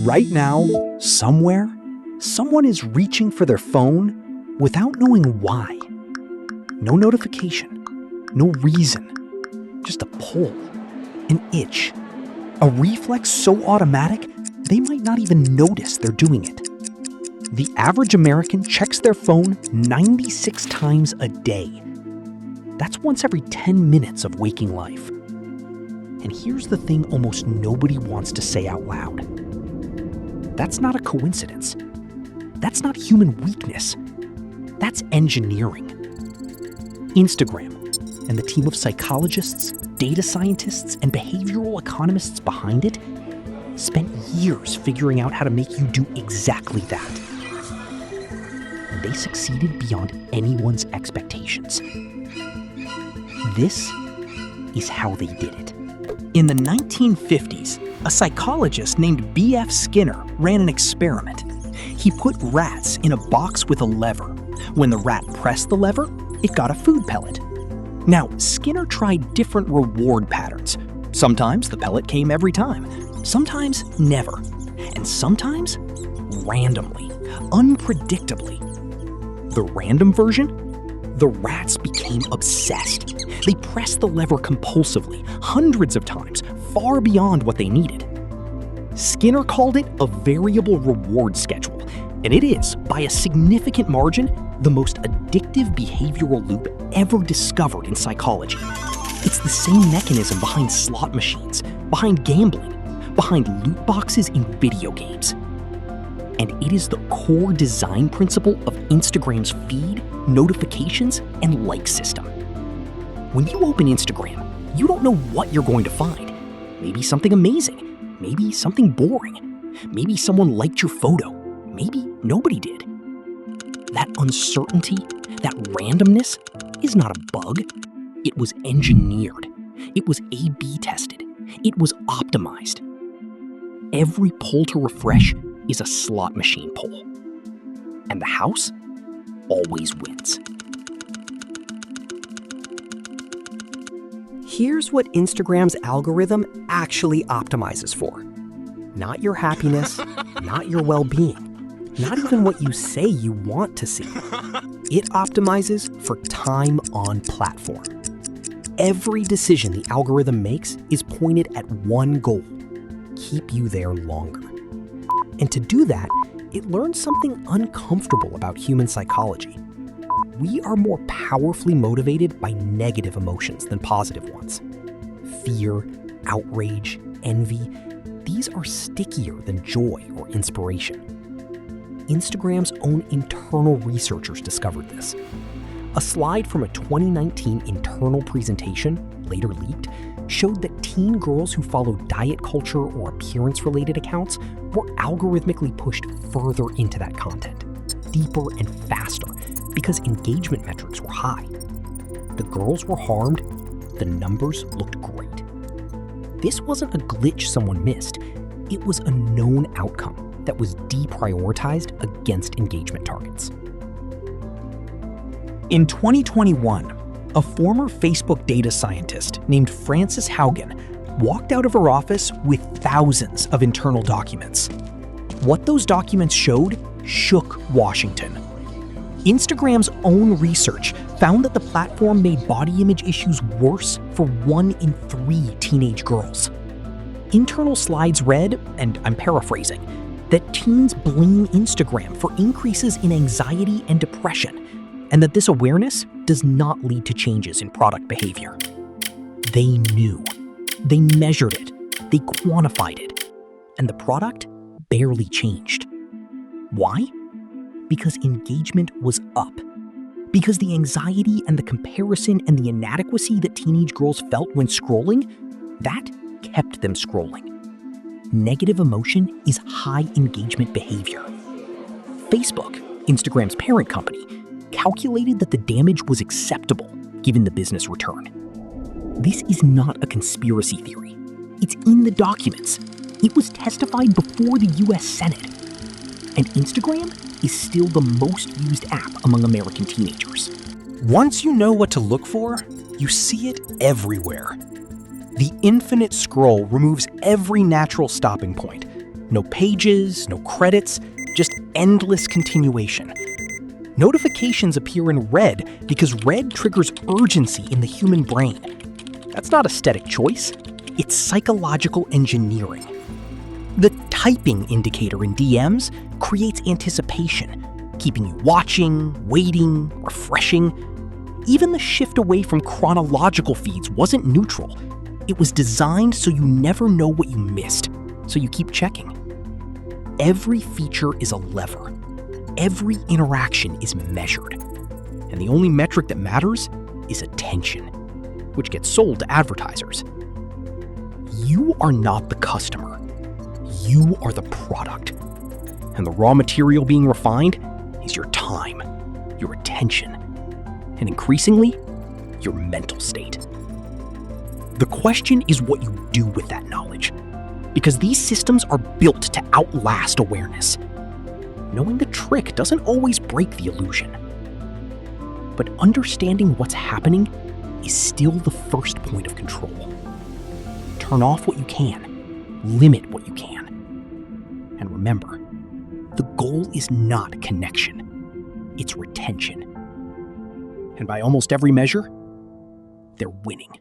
Right now, somewhere, someone is reaching for their phone without knowing why. No notification, no reason, just a pull, an itch, a reflex so automatic they might not even notice they're doing it. The average American checks their phone 96 times a day. That's once every 10 minutes of waking life. And here's the thing almost nobody wants to say out loud. That's not a coincidence. That's not human weakness. That's engineering. Instagram and the team of psychologists, data scientists, and behavioral economists behind it spent years figuring out how to make you do exactly that. And they succeeded beyond anyone's expectations. This is how they did it. In the 1950s, a psychologist named B.F. Skinner ran an experiment. He put rats in a box with a lever. When the rat pressed the lever, it got a food pellet. Now, Skinner tried different reward patterns. Sometimes the pellet came every time, sometimes never, and sometimes randomly, unpredictably. The random version? The rats became obsessed. They pressed the lever compulsively, hundreds of times, far beyond what they needed. Skinner called it a variable reward schedule, and it is, by a significant margin, the most addictive behavioral loop ever discovered in psychology. It's the same mechanism behind slot machines, behind gambling, behind loot boxes in video games. And it is the core design principle of Instagram's feed, notifications, and like system. When you open Instagram, you don't know what you're going to find. Maybe something amazing, maybe something boring, maybe someone liked your photo, maybe nobody did. That uncertainty, that randomness is not a bug. It was engineered. It was A/B tested. It was optimized. Every pull to refresh is a slot machine pull. And the house always wins. Here's what Instagram's algorithm actually optimizes for. Not your happiness, not your well-being, not even what you say you want to see. It optimizes for time on platform. Every decision the algorithm makes is pointed at one goal: keep you there longer. And to do that, it learns something uncomfortable about human psychology. We are more powerfully motivated by negative emotions than positive ones. Fear, outrage, envy, these are stickier than joy or inspiration. Instagram's own internal researchers discovered this. A slide from a 2019 internal presentation, later leaked, showed that teen girls who followed diet culture or appearance-related accounts were algorithmically pushed further into that content, deeper and faster, because engagement metrics were high. The girls were harmed, the numbers looked great. This wasn't a glitch someone missed, it was a known outcome that was deprioritized against engagement targets. In 2021, a former Facebook data scientist named Frances Haugen walked out of her office with thousands of internal documents. What those documents showed shook Washington. Instagram's own research found that the platform made body image issues worse for 1 in 3 teenage girls. Internal slides read, and I'm paraphrasing, that teens blame Instagram for increases in anxiety and depression, and that this awareness does not lead to changes in product behavior. They knew. They measured it. They quantified it. And the product barely changed. Why? Because engagement was up. Because the anxiety and the comparison and the inadequacy that teenage girls felt when scrolling, that kept them scrolling. Negative emotion is high engagement behavior. Facebook, Instagram's parent company, calculated that the damage was acceptable given the business return. This is not a conspiracy theory. It's in the documents. It was testified before the US Senate. And Instagram is still the most used app among American teenagers. Once you know what to look for, you see it everywhere. The infinite scroll removes every natural stopping point. No pages, no credits, just endless continuation. Notifications appear in red because red triggers urgency in the human brain. That's not aesthetic choice, it's psychological engineering. The typing indicator in DMs creates anticipation, keeping you watching, waiting, refreshing. Even the shift away from chronological feeds wasn't neutral. It was designed so you never know what you missed, so you keep checking. Every feature is a lever. Every interaction is measured. And the only metric that matters is attention, which gets sold to advertisers. You are not the customer. You are the product. And the raw material being refined is your time, your attention, and increasingly, your mental state. The question is what you do with that knowledge, because these systems are built to outlast awareness. Knowing the trick doesn't always break the illusion. But understanding what's happening is still the first point of control. Turn off what you can, limit what you can. And remember, the goal is not connection, it's retention. And by almost every measure, they're winning.